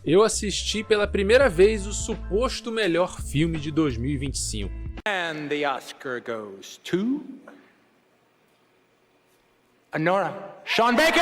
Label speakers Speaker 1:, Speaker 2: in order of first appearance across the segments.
Speaker 1: eu assisti pela primeira vez o suposto melhor filme de 2025.
Speaker 2: And the Oscar goes to Anora. Sean Baker!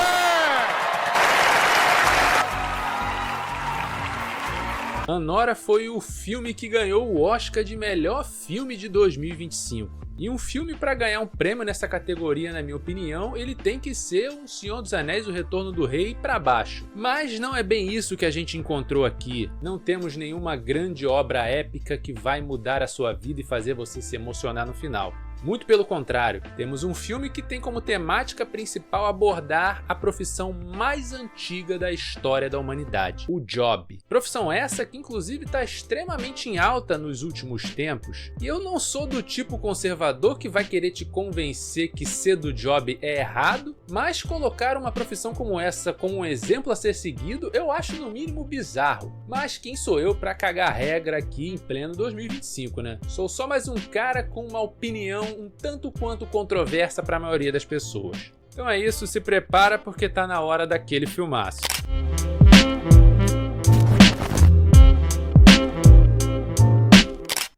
Speaker 1: Anora foi o filme que ganhou o Oscar de melhor filme de 2025. E um filme para ganhar um prêmio nessa categoria, na minha opinião, ele tem que ser O Senhor dos Anéis, O Retorno do Rei para baixo. Mas não é bem isso que a gente encontrou aqui. Não temos nenhuma grande obra épica que vai mudar a sua vida e fazer você se emocionar no final. Muito pelo contrário, temos um filme que tem como temática principal abordar a profissão mais antiga da história da humanidade, o job. Profissão essa que inclusive está extremamente em alta nos últimos tempos. E eu não sou do tipo conservador que vai querer te convencer que ser do job é errado, mas colocar uma profissão como essa como um exemplo a ser seguido eu acho no mínimo bizarro. Mas quem sou eu para cagar regra aqui em pleno 2025, né? Sou só mais um cara com uma opinião um tanto quanto controversa para a maioria das pessoas. Então é isso, se prepara porque tá na hora daquele filmaço.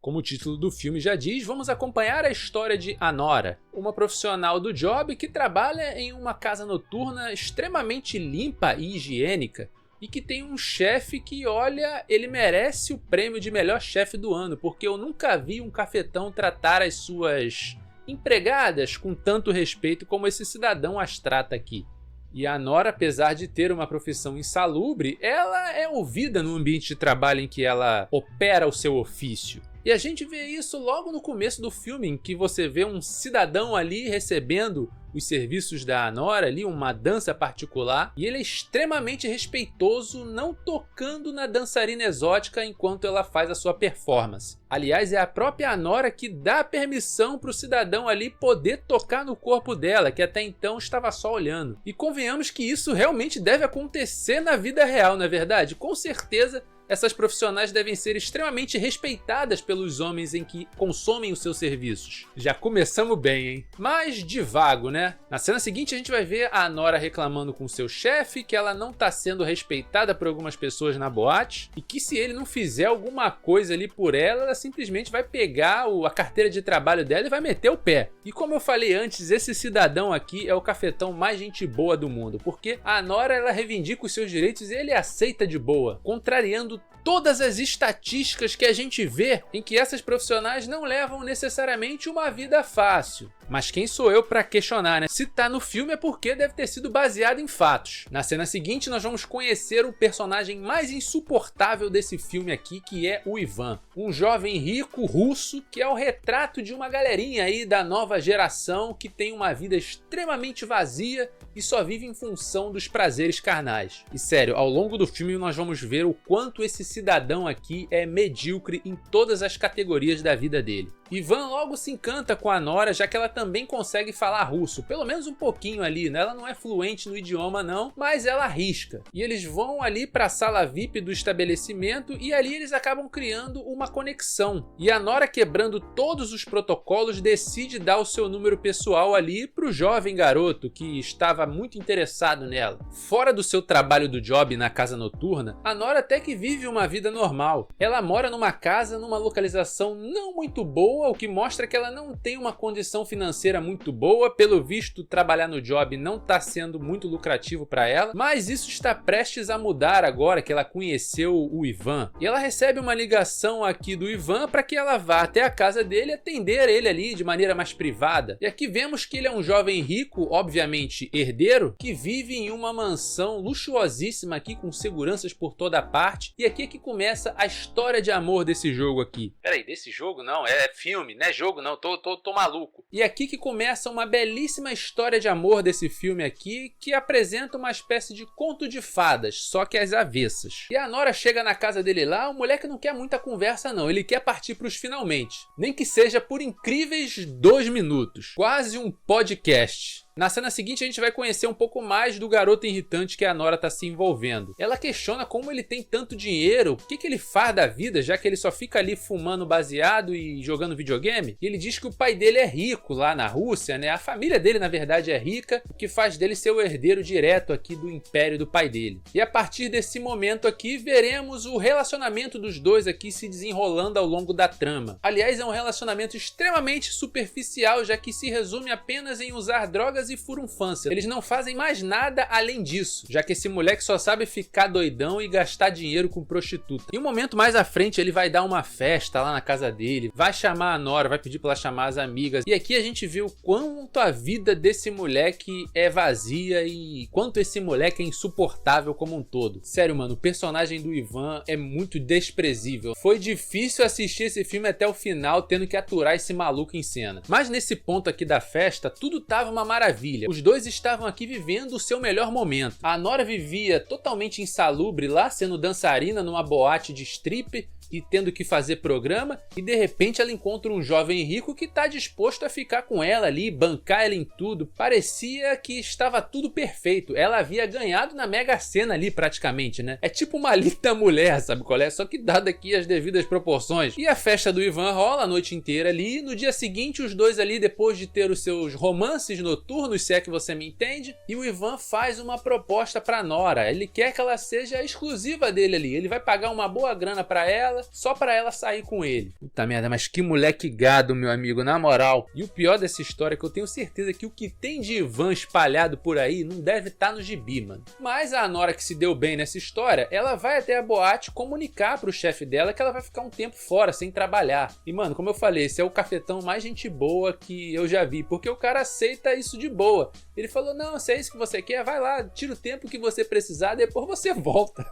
Speaker 1: Como o título do filme já diz, vamos acompanhar a história de Anora, uma profissional do job que trabalha em uma casa noturna extremamente limpa e higiênica, e que tem um chefe que, olha, ele merece o prêmio de melhor chefe do ano, porque eu nunca vi um cafetão tratar as suas empregadas com tanto respeito como esse cidadão as trata aqui. E a Anora, apesar de ter uma profissão insalubre, ela é ouvida no ambiente de trabalho em que ela opera o seu ofício. E a gente vê isso logo no começo do filme, em que você vê um cidadão ali recebendo os serviços da Anora, ali uma dança particular, e ele é extremamente respeitoso, não tocando na dançarina exótica enquanto ela faz a sua performance. Aliás, é a própria Anora que dá permissão para o cidadão ali poder tocar no corpo dela, que até então estava só olhando. E convenhamos que isso realmente deve acontecer na vida real, não é verdade? Com certeza essas profissionais devem ser extremamente respeitadas pelos homens em que consomem os seus serviços. Já começamos bem, hein? Mas de vago, né? Na cena seguinte a gente vai ver a Anora reclamando com seu chefe que ela não está sendo respeitada por algumas pessoas na boate e que se ele não fizer alguma coisa ali por ela, ela simplesmente vai pegar a carteira de trabalho dela e vai meter o pé. E como eu falei antes, esse cidadão aqui é o cafetão mais gente boa do mundo, porque a Anora ela reivindica os seus direitos e ele aceita de boa, contrariando todas as estatísticas que a gente vê em que essas profissionais não levam necessariamente uma vida fácil. Mas quem sou eu para questionar, né? Se tá no filme é porque deve ter sido baseado em fatos. Na cena seguinte nós vamos conhecer o personagem mais insuportável desse filme aqui, que é o Ivan. Um jovem rico russo que é o retrato de uma galerinha aí da nova geração que tem uma vida extremamente vazia e só vive em função dos prazeres carnais. E sério, ao longo do filme nós vamos ver o quanto esse cidadão aqui é medíocre em todas as categorias da vida dele. Ivan logo se encanta com a Nora, já que ela também consegue falar russo, pelo menos um pouquinho ali, né? Ela não é fluente no idioma não, mas ela arrisca. E eles vão ali para a sala VIP do estabelecimento e ali eles acabam criando uma conexão. E a Nora, quebrando todos os protocolos, decide dar o seu número pessoal ali pro jovem garoto que estava muito interessado nela. Fora do seu trabalho do job na casa noturna, a Nora até que vive uma vida normal. Ela mora numa casa numa localização não muito boa, o que mostra que ela não tem uma condição financeira muito boa. Pelo visto, trabalhar no job não está sendo muito lucrativo para ela, mas isso está prestes a mudar agora que ela conheceu o Ivan. E ela recebe uma ligação aqui do Ivan para que ela vá até a casa dele e atender ele ali de maneira mais privada. E aqui vemos que ele é um jovem rico, obviamente herdeiro, que vive em uma mansão luxuosíssima aqui com seguranças por toda parte. E aqui é que começa a história de amor desse jogo aqui. Peraí, desse jogo não, é filme, não é jogo não, tô maluco. E aqui que começa uma belíssima história de amor desse filme aqui, que apresenta uma espécie de conto de fadas, só que às avessas. E a Nora chega na casa dele lá, o moleque não quer muita conversa não, ele quer partir pros finalmente. Nem que seja por incríveis 2 minutos, quase um podcast. Na cena seguinte a gente vai conhecer um pouco mais do garoto irritante que a Nora tá se envolvendo. Ela questiona como ele tem tanto dinheiro, o que ele faz da vida, já que ele só fica ali fumando baseado e jogando videogame. E ele diz que o pai dele é rico lá na Rússia, né? A família dele na verdade é rica, o que faz dele ser o herdeiro direto aqui do império do pai dele. E a partir desse momento aqui veremos o relacionamento dos dois aqui se desenrolando ao longo da trama. Aliás, é um relacionamento extremamente superficial, já que se resume apenas em usar drogas e furunfância. Eles não fazem mais nada além disso, já que esse moleque só sabe ficar doidão e gastar dinheiro com prostituta. Em um momento mais à frente ele vai dar uma festa lá na casa dele, vai chamar a Nora, vai pedir pra ela chamar as amigas. E aqui a gente vê o quanto a vida desse moleque é vazia e quanto esse moleque é insuportável como um todo. Sério, mano, o personagem do Ivan é muito desprezível. Foi difícil assistir esse filme até o final tendo que aturar esse maluco em cena. Mas nesse ponto aqui da festa, tudo tava uma maravilha. Os dois estavam aqui vivendo o seu melhor momento. A Nora vivia totalmente insalubre lá, sendo dançarina numa boate de strip e tendo que fazer programa, e de repente ela encontra um jovem rico que tá disposto a ficar com ela ali, bancar ela em tudo. Parecia que estava tudo perfeito, ela havia ganhado na Mega Sena ali praticamente, né? É tipo uma linda mulher, sabe qual é? Só que dado aqui as devidas proporções. E a festa do Ivan rola a noite inteira ali, no dia seguinte os dois ali, depois de ter os seus romances noturnos, se é que você me entende, e o Ivan faz uma proposta pra Nora. Ele quer que ela seja exclusiva dele ali, ele vai pagar uma boa grana pra ela, só pra ela sair com ele. Puta merda, mas que moleque gado, meu amigo, na moral. E o pior dessa história é que eu tenho certeza que o que tem de Ivan espalhado por aí não deve estar no gibi, mano. Mas a Nora, que se deu bem nessa história, ela vai até a boate comunicar pro chefe dela que ela vai ficar um tempo fora, sem trabalhar. E mano, como eu falei, esse é o cafetão mais gente boa que eu já vi, porque o cara aceita isso de boa. Ele falou, não, se é isso que você quer, vai lá, tira o tempo que você precisar, depois você volta.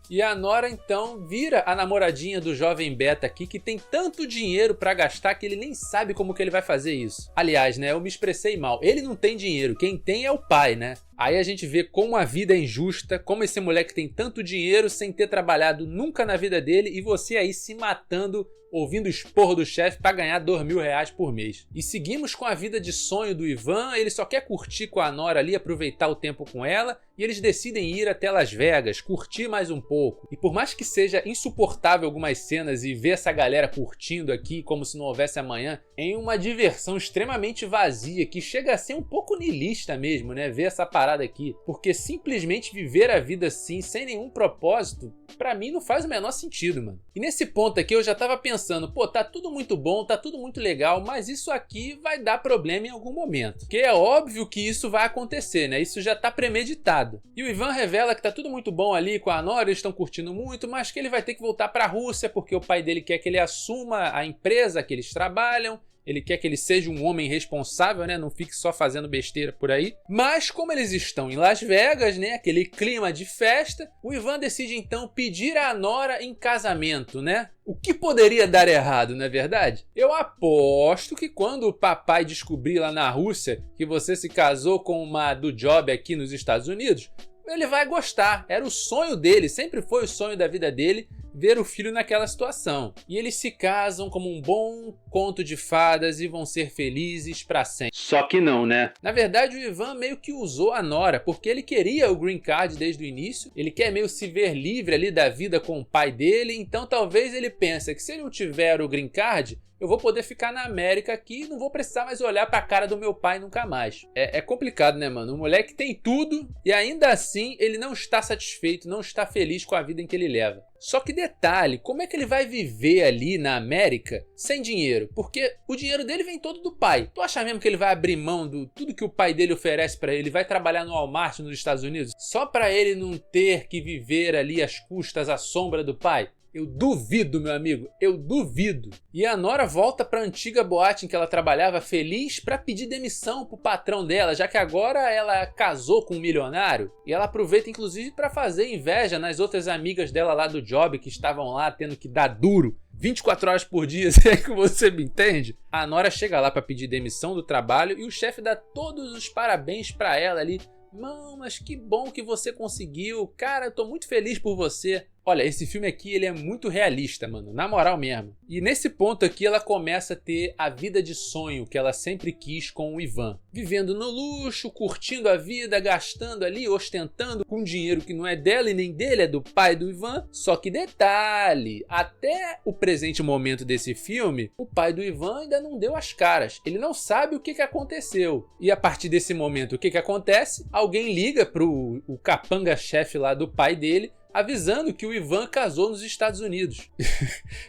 Speaker 1: E a Nora então vira a namoradinha do jovem Beta aqui, que tem tanto dinheiro pra gastar que ele nem sabe como que ele vai fazer isso. Aliás, né, eu me expressei mal, ele não tem dinheiro, quem tem é o pai, né? Aí a gente vê como a vida é injusta, como esse moleque tem tanto dinheiro sem ter trabalhado nunca na vida dele, e você aí se matando ouvindo o esporro do chefe para ganhar R$2.000 por mês. E seguimos com a vida de sonho do Ivan, ele só quer curtir com a Nora ali, aproveitar o tempo com ela, e eles decidem ir até Las Vegas, curtir mais um pouco. E por mais que seja insuportável algumas cenas e ver essa galera curtindo aqui como se não houvesse amanhã, em uma diversão extremamente vazia, que chega a ser um pouco niilista mesmo, né, ver essa parada aqui. Porque simplesmente viver a vida assim, sem nenhum propósito, pra mim não faz o menor sentido, mano. E nesse ponto aqui eu já tava pensando, pô, tá tudo muito bom, tá tudo muito legal, mas isso aqui vai dar problema em algum momento. Porque é óbvio que isso vai acontecer, né? Isso já tá premeditado. E o Ivan revela que tá tudo muito bom ali com a Nora, eles estão curtindo muito, mas que ele vai ter que voltar pra Rússia porque o pai dele quer que ele assuma a empresa que eles trabalham. Ele quer que ele seja um homem responsável, né? Não fique só fazendo besteira por aí. Mas como eles estão em Las Vegas, né? Aquele clima de festa, o Ivan decide então pedir a Nora em casamento, né? O que poderia dar errado, não é verdade? Eu aposto que quando o papai descobrir lá na Rússia que você se casou com uma do job aqui nos Estados Unidos, ele vai gostar. Era o sonho dele, sempre foi o sonho da vida dele, ver o filho naquela situação. E eles se casam como um bom conto de fadas e vão ser felizes pra sempre. Só que não, né? Na verdade, o Ivan meio que usou a Nora, porque ele queria o green card desde o início, ele quer meio se ver livre ali da vida com o pai dele, então talvez ele pense que se ele não tiver o green card, eu vou poder ficar na América aqui e não vou precisar mais olhar pra cara do meu pai nunca mais. É complicado, né, mano? O moleque tem tudo e ainda assim ele não está satisfeito, não está feliz com a vida em que ele leva. Só que detalhe, como é que ele vai viver ali na América sem dinheiro? Porque o dinheiro dele vem todo do pai. Tu acha mesmo que ele vai abrir mão de tudo que o pai dele oferece pra ele? Vai trabalhar no Walmart nos Estados Unidos só pra ele não ter que viver ali às custas, à sombra do pai? Eu duvido, meu amigo, eu duvido. E a Nora volta para a antiga boate em que ela trabalhava feliz para pedir demissão pro patrão dela, já que agora ela casou com um milionário. E ela aproveita inclusive para fazer inveja nas outras amigas dela lá do job que estavam lá tendo que dar duro 24 horas por dia, se é que você me entende. A Nora chega lá para pedir demissão do trabalho e o chefe dá todos os parabéns para ela ali. Não, mas que bom que você conseguiu. Cara, eu tô muito feliz por você. Olha, esse filme aqui, ele é muito realista, mano, na moral mesmo. E nesse ponto aqui, ela começa a ter a vida de sonho que ela sempre quis com o Ivan. Vivendo no luxo, curtindo a vida, gastando ali, ostentando com dinheiro que não é dela e nem dele, é do pai do Ivan. Só que detalhe, até o presente momento desse filme, o pai do Ivan ainda não deu as caras. Ele não sabe o que aconteceu. E a partir desse momento, o que acontece? Alguém liga pro capanga-chefe lá do pai dele, avisando que o Ivan casou nos Estados Unidos.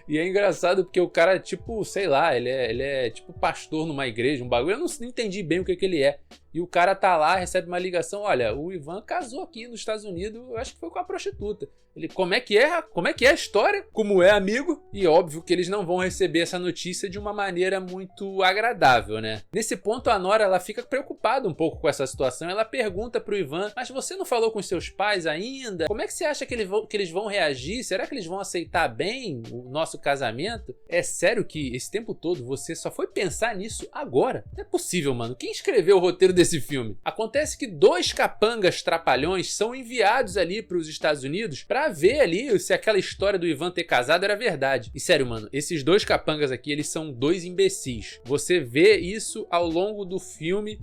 Speaker 1: E é engraçado porque o cara, tipo, sei lá, ele é tipo pastor numa igreja, um bagulho. Eu não entendi bem o que ele é. E o cara tá lá, recebe uma ligação, olha, o Ivan casou aqui nos Estados Unidos, eu acho que foi com a prostituta. Ele, como é que é? Como é que é a história? Como é, amigo? E óbvio que eles não vão receber essa notícia de uma maneira muito agradável, né? Nesse ponto, a Nora, ela fica preocupada um pouco com essa situação. Ela pergunta pro Ivan, mas você não falou com seus pais ainda? Como é que você acha que eles vão reagir? Será que eles vão aceitar bem o nosso casamento? É sério que esse tempo todo você só foi pensar nisso agora? Não é possível, mano. Quem escreveu o roteiro desse filme? Acontece que 2 capangas trapalhões são enviados ali para os Estados Unidos para ver ali se aquela história do Ivan ter casado era verdade. E sério, mano, esses 2 capangas aqui, eles são 2 imbecis. Você vê isso ao longo do filme,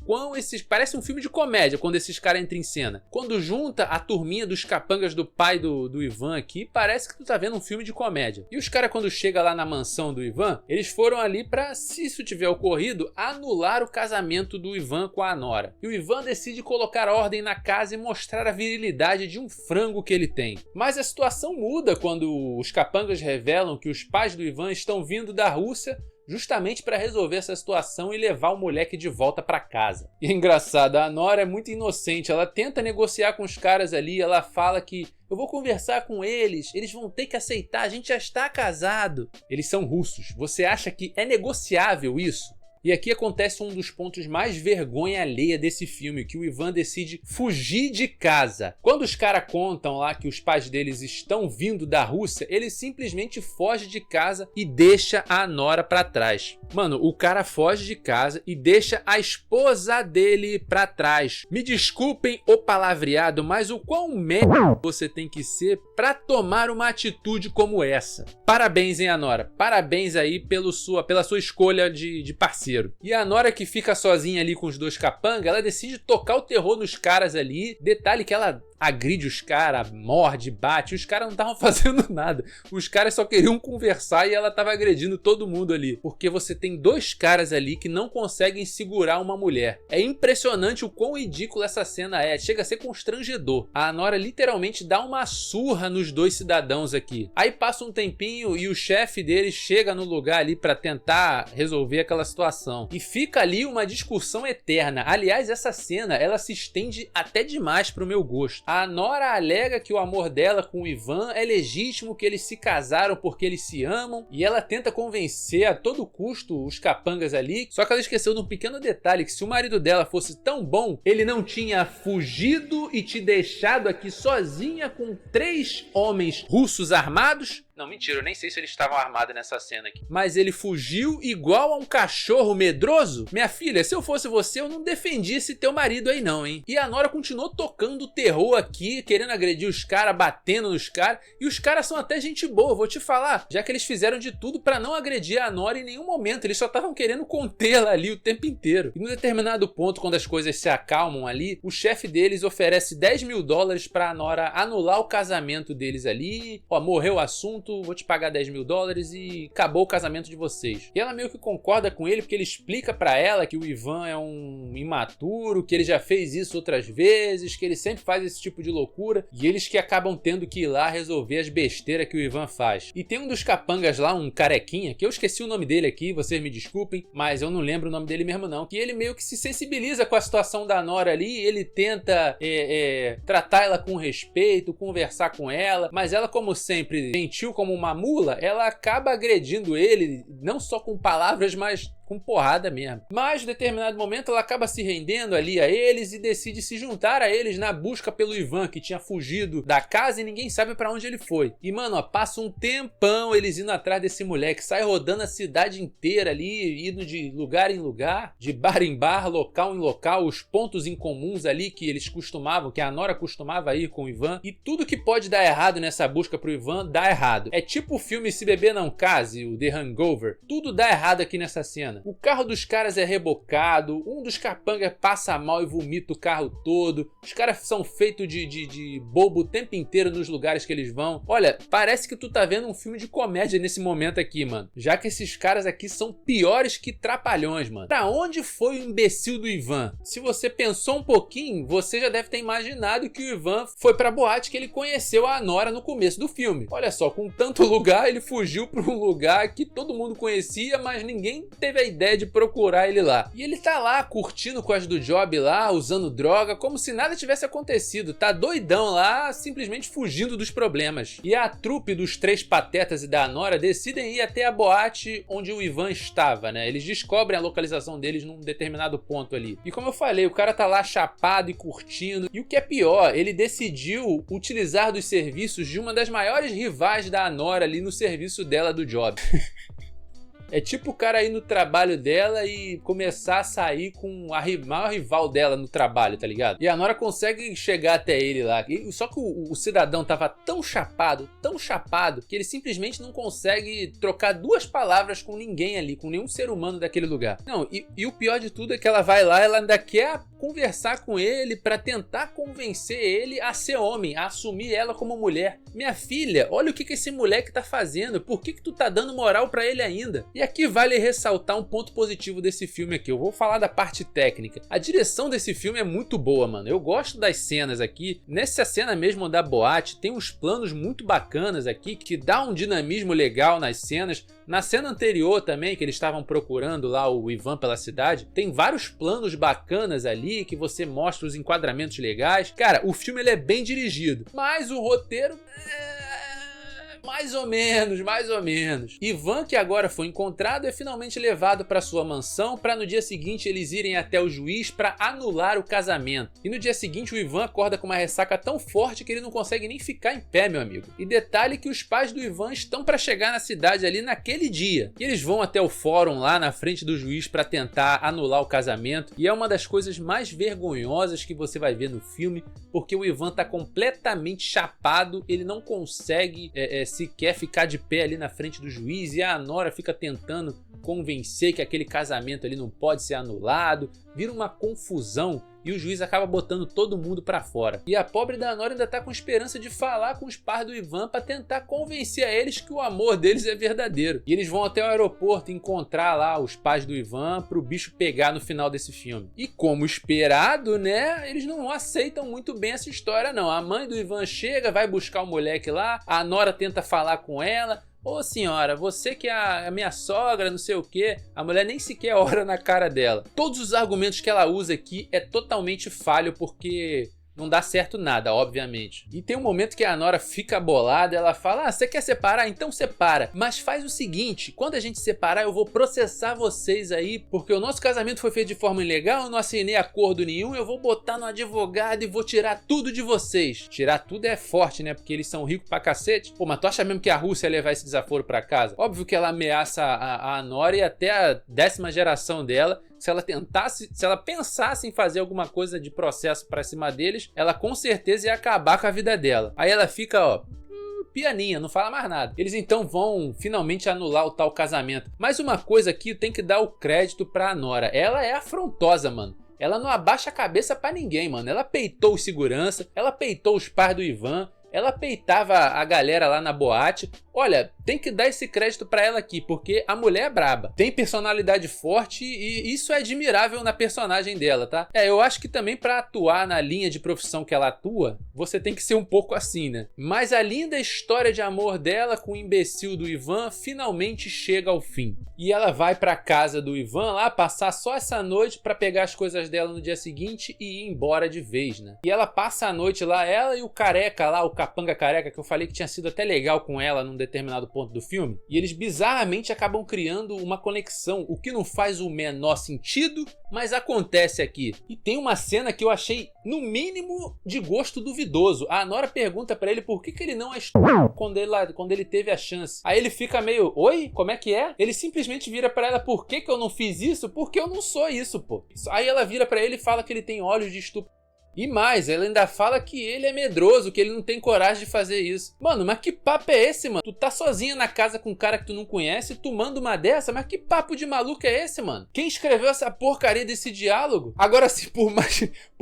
Speaker 1: parece um filme de comédia quando esses caras entram em cena. Quando junta a turminha dos capangas do pai do Ivan aqui, parece que tu tá vendo um filme de comédia. E os caras, quando chega lá na mansão do Ivan, eles foram ali para, se isso tiver ocorrido, anular o casamento do Ivan com a Nora. E o Ivan decide colocar ordem na casa e mostrar a virilidade de um frango que ele tem. Mas a situação muda quando os capangas revelam que os pais do Ivan estão vindo da Rússia justamente para resolver essa situação e levar o moleque de volta para casa. E é engraçado, a Nora é muito inocente, ela tenta negociar com os caras ali, ela fala que eu vou conversar com eles vão ter que aceitar, a gente já está casado. Eles são russos, você acha que é negociável isso? E aqui acontece um dos pontos mais vergonha alheia desse filme, que o Ivan decide fugir de casa. Quando os caras contam lá que os pais deles estão vindo da Rússia, ele simplesmente foge de casa e deixa a Nora pra trás. Mano, o cara foge de casa e deixa a esposa dele pra trás. Me desculpem o palavreado, mas o quão merda você tem que ser pra tomar uma atitude como essa? Parabéns, hein, Nora? Parabéns aí pela sua escolha de parceiro. E a Nora, que fica sozinha ali com os 2 capangas, ela decide tocar o terror nos caras ali. Detalhe que ela agride os caras, morde, bate. Os caras não estavam fazendo nada. Os caras só queriam conversar e ela estava agredindo todo mundo ali. Porque você tem 2 caras ali que não conseguem segurar uma mulher. É impressionante o quão ridículo essa cena é. Chega a ser constrangedor. A Nora literalmente dá uma surra nos 2 cidadãos aqui. Aí passa um tempinho e o chefe deles chega no lugar ali para tentar resolver aquela situação. E fica ali uma discussão eterna. Aliás, essa cena, ela se estende até demais pro meu gosto. A Nora alega que o amor dela com o Ivan é legítimo, que eles se casaram porque eles se amam, e ela tenta convencer a todo custo os capangas ali, só que ela esqueceu de um pequeno detalhe, que se o marido dela fosse tão bom, ele não tinha fugido e te deixado aqui sozinha com 3 homens russos armados. Não, mentira, eu nem sei se eles estavam armados nessa cena aqui. Mas ele fugiu igual a um cachorro medroso? Minha filha, se eu fosse você, eu não defendia esse teu marido aí não, hein? E a Nora continuou tocando terror aqui, querendo agredir os caras, batendo nos caras. E os caras são até gente boa, vou te falar. Já que eles fizeram de tudo pra não agredir a Nora em nenhum momento. Eles só estavam querendo contê-la ali o tempo inteiro. E num determinado ponto, quando as coisas se acalmam ali, o chefe deles oferece $10.000 pra Nora anular o casamento deles ali. Ó, morreu o assunto. Vou te pagar $10.000 e acabou o casamento de vocês. E ela meio que concorda com ele, porque ele explica pra ela que o Ivan é um imaturo, que ele já fez isso outras vezes, que ele sempre faz esse tipo de loucura, e eles que acabam tendo que ir lá resolver as besteiras que o Ivan faz. E tem um dos capangas lá, um carequinha, que eu esqueci o nome dele aqui, vocês me desculpem, mas eu não lembro o nome dele mesmo não, que ele meio que se sensibiliza com a situação da Nora ali, ele tenta tratar ela com respeito, conversar com ela, mas ela, como sempre, gentil como uma mula, ela acaba agredindo ele, não só com palavras, mas com porrada mesmo. Mas, em determinado momento, ela acaba se rendendo ali a eles e decide se juntar a eles na busca pelo Ivan, que tinha fugido da casa e ninguém sabe pra onde ele foi. E, mano, ó, passa um tempão eles indo atrás desse moleque, sai rodando a cidade inteira ali, indo de lugar em lugar, de bar em bar, local em local, os pontos incomuns ali que eles costumavam, que a Nora costumava ir com o Ivan. E tudo que pode dar errado nessa busca pro Ivan, dá errado. É tipo o filme Se Beber Não Case, o The Hangover. Tudo dá errado aqui nessa cena. O carro dos caras é rebocado, um dos capangas passa mal e vomita o carro todo. Os caras são feitos de bobo o tempo inteiro nos lugares que eles vão. Olha, parece que tu tá vendo um filme de comédia nesse momento aqui, mano. Já que esses caras aqui são piores que trapalhões, mano. Pra onde foi o imbecil do Ivan? Se você pensou um pouquinho, você já deve ter imaginado que o Ivan foi pra boate que ele conheceu a Nora no começo do filme. Olha só, com tanto lugar, ele fugiu pra um lugar que todo mundo conhecia, mas ninguém teve a ideia de procurar ele lá. E ele tá lá, curtindo com as do Job lá, usando droga, como se nada tivesse acontecido. Tá doidão lá, simplesmente fugindo dos problemas. E a trupe dos três patetas e da Nora decidem ir até a boate onde o Ivan estava, né? Eles descobrem a localização deles num determinado ponto ali. E como eu falei, o cara tá lá chapado e curtindo. E o que é pior, ele decidiu utilizar dos serviços de uma das maiores rivais da Nora ali no serviço dela do Job. É tipo o cara ir no trabalho dela e começar a sair com a maior rival dela no trabalho, tá ligado? E a Nora consegue chegar até ele lá. Só que o cidadão tava tão chapado, que ele simplesmente não consegue trocar duas palavras com ninguém ali, com nenhum ser humano daquele lugar. Não, e o pior de tudo é que ela vai lá, ela ainda quer conversar com ele pra tentar convencer ele a ser homem, a assumir ela como mulher. Minha filha, olha o que esse moleque tá fazendo, por que tu tá dando moral pra ele ainda? E aqui vale ressaltar um ponto positivo desse filme aqui. Eu vou falar da parte técnica. A direção desse filme é muito boa, mano. Eu gosto das cenas aqui. Nessa cena mesmo da boate, tem uns planos muito bacanas aqui, que dá um dinamismo legal nas cenas. Na cena anterior também, que eles estavam procurando lá o Ivan pela cidade, tem vários planos bacanas ali, que você mostra os enquadramentos legais. Cara, o filme ele é bem dirigido, mas o roteiro mais ou menos. Ivan, que agora foi encontrado, é finalmente levado para sua mansão para no dia seguinte eles irem até o juiz para anular o casamento. E no dia seguinte o Ivan acorda com uma ressaca tão forte que ele não consegue nem ficar em pé, meu amigo. E detalhe que os pais do Ivan estão para chegar na cidade ali naquele dia. E eles vão até o fórum lá na frente do juiz para tentar anular o casamento. E é uma das coisas mais vergonhosas que você vai ver no filme, porque o Ivan tá completamente chapado, ele não consegue sequer ficar de pé ali na frente do juiz, e a Nora fica tentando convencer que aquele casamento ali não pode ser anulado. Vira uma confusão e o juiz acaba botando todo mundo pra fora. E a pobre da Nora ainda tá com esperança de falar com os pais do Ivan pra tentar convencer a eles que o amor deles é verdadeiro. E eles vão até o aeroporto encontrar lá os pais do Ivan pro bicho pegar no final desse filme. E como esperado, né, eles não aceitam muito bem essa história não. A mãe do Ivan chega, vai buscar o moleque lá, a Nora tenta falar com ela. Ô senhora, você que é a minha sogra, não sei o que. A mulher nem sequer olha na cara dela. Todos os argumentos que ela usa aqui é totalmente falho, porque não dá certo nada, obviamente. E tem um momento que a Nora fica bolada, ela fala: ah, você quer separar? Então separa. Mas faz o seguinte, quando a gente separar eu vou processar vocês aí, porque o nosso casamento foi feito de forma ilegal, eu não assinei acordo nenhum, eu vou botar no advogado e vou tirar tudo de vocês. Tirar tudo é forte, né? Porque eles são ricos pra cacete. Pô, mas tu acha mesmo que a Rússia ia levar esse desaforo pra casa? Óbvio que ela ameaça a Nora e até a 10ª geração dela. Se ela pensasse em fazer alguma coisa de processo pra cima deles, ela com certeza ia acabar com a vida dela. Aí ela fica, ó, pianinha, não fala mais nada. Eles então vão finalmente anular o tal casamento. Mas uma coisa aqui tem que dar o crédito pra Nora. Ela é afrontosa, mano. Ela não abaixa a cabeça pra ninguém, mano. Ela peitou o segurança, ela peitou os pais do Ivan, ela peitava a galera lá na boate. Olha, tem que dar esse crédito pra ela aqui, porque a mulher é braba. Tem personalidade forte e isso é admirável na personagem dela, tá? Eu acho que também pra atuar na linha de profissão que ela atua, você tem que ser um pouco assim, né? Mas a linda história de amor dela com o imbecil do Ivan finalmente chega ao fim. E ela vai pra casa do Ivan lá, passar só essa noite pra pegar as coisas dela no dia seguinte e ir embora de vez, né? E ela passa a noite lá, ela e o careca lá, o capanga careca, que eu falei que tinha sido até legal com ela num determinado ponto do filme, e eles bizarramente acabam criando uma conexão, o que não faz o menor sentido, mas acontece aqui. E tem uma cena que eu achei, no mínimo, de gosto duvidoso. A Nora pergunta pra ele por que ele não a estuprou quando ele teve a chance. Aí ele fica meio, oi? Como é que é? Ele simplesmente vira pra ela, por que eu não fiz isso? Porque eu não sou isso, pô. Aí ela vira pra ele e fala que ele tem olhos de estupro. E mais, ela ainda fala que ele é medroso, que ele não tem coragem de fazer isso. Mano, mas que papo é esse, mano? Tu tá sozinha na casa com um cara que tu não conhece, tu manda uma dessa? Mas que papo de maluco é esse, mano? Quem escreveu essa porcaria desse diálogo? Agora, assim, por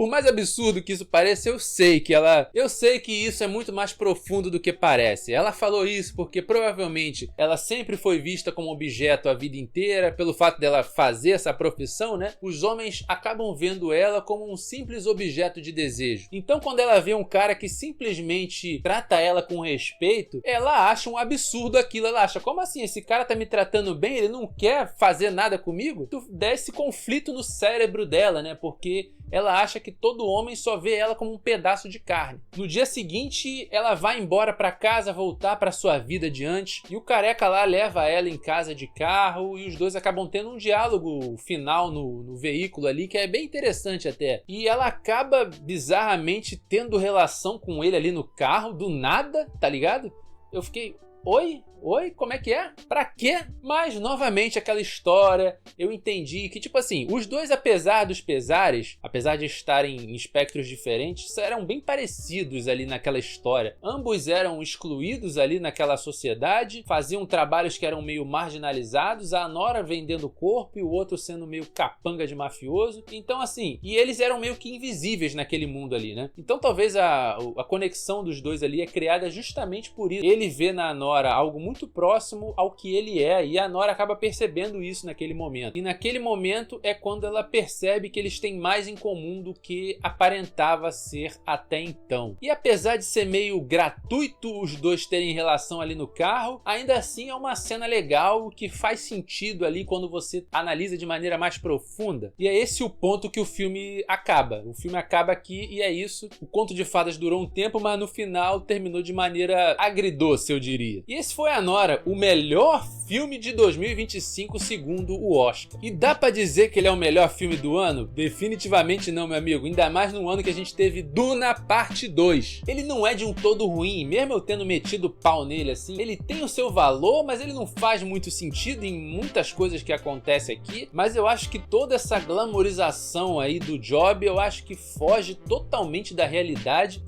Speaker 1: mais absurdo que isso pareça, eu sei que isso é muito mais profundo do que parece. Ela falou isso porque provavelmente ela sempre foi vista como objeto a vida inteira, pelo fato dela fazer essa profissão, né? Os homens acabam vendo ela como um simples objeto de desejo. Então quando ela vê um cara que simplesmente trata ela com respeito, ela acha um absurdo aquilo. Ela acha, como assim? Esse cara tá me tratando bem? Ele não quer fazer nada comigo? Tu dá esse conflito no cérebro dela, né? Porque ela acha que todo homem só vê ela como um pedaço de carne. No dia seguinte, ela vai embora pra casa, voltar pra sua vida adiante, e o careca lá leva ela em casa de carro, e os dois acabam tendo um diálogo final no veículo ali, que é bem interessante até. E ela acaba bizarramente tendo relação com ele ali no carro, do nada, tá ligado? Eu fiquei, oi? Oi? Como é que é? Pra quê? Mas, novamente, aquela história, eu entendi que, tipo assim, os dois, apesar dos pesares, apesar de estarem em espectros diferentes, eram bem parecidos ali naquela história. Ambos eram excluídos ali naquela sociedade, faziam trabalhos que eram meio marginalizados, a Nora vendendo corpo e o outro sendo meio capanga de mafioso. Então, assim, e eles eram meio que invisíveis naquele mundo ali, né? Então, talvez a conexão dos dois ali é criada justamente por isso. Ele vê na Nora algo muito próximo ao que ele é, e a Nora acaba percebendo isso naquele momento. E naquele momento é quando ela percebe que eles têm mais em comum do que aparentava ser até então. E apesar de ser meio gratuito os dois terem relação ali no carro, ainda assim é uma cena legal que faz sentido ali quando você analisa de maneira mais profunda. E é esse o ponto que o filme acaba. O filme acaba aqui e é isso. O Conto de Fadas durou um tempo, mas no final terminou de maneira agridoce, eu diria. E esse foi a Nora, o melhor filme de 2025 segundo o Oscar. E dá pra dizer que ele é o melhor filme do ano? Definitivamente não, meu amigo. Ainda mais no ano que a gente teve Duna Parte 2. Ele não é de um todo ruim, mesmo eu tendo metido pau nele assim. Ele tem o seu valor, mas ele não faz muito sentido em muitas coisas que acontecem aqui. Mas eu acho que toda essa glamorização aí do job, eu acho que foge totalmente da realidade.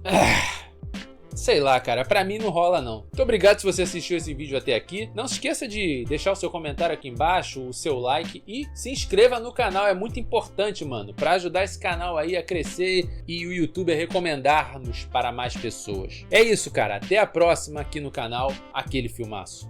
Speaker 1: Sei lá, cara, pra mim não rola não. Muito obrigado se você assistiu esse vídeo até aqui. Não se esqueça de deixar o seu comentário aqui embaixo, o seu like e se inscreva no canal, é muito importante, mano, pra ajudar esse canal aí a crescer e o YouTube a recomendar-nos para mais pessoas. É isso, cara, até a próxima aqui no canal Aquele Filmaço.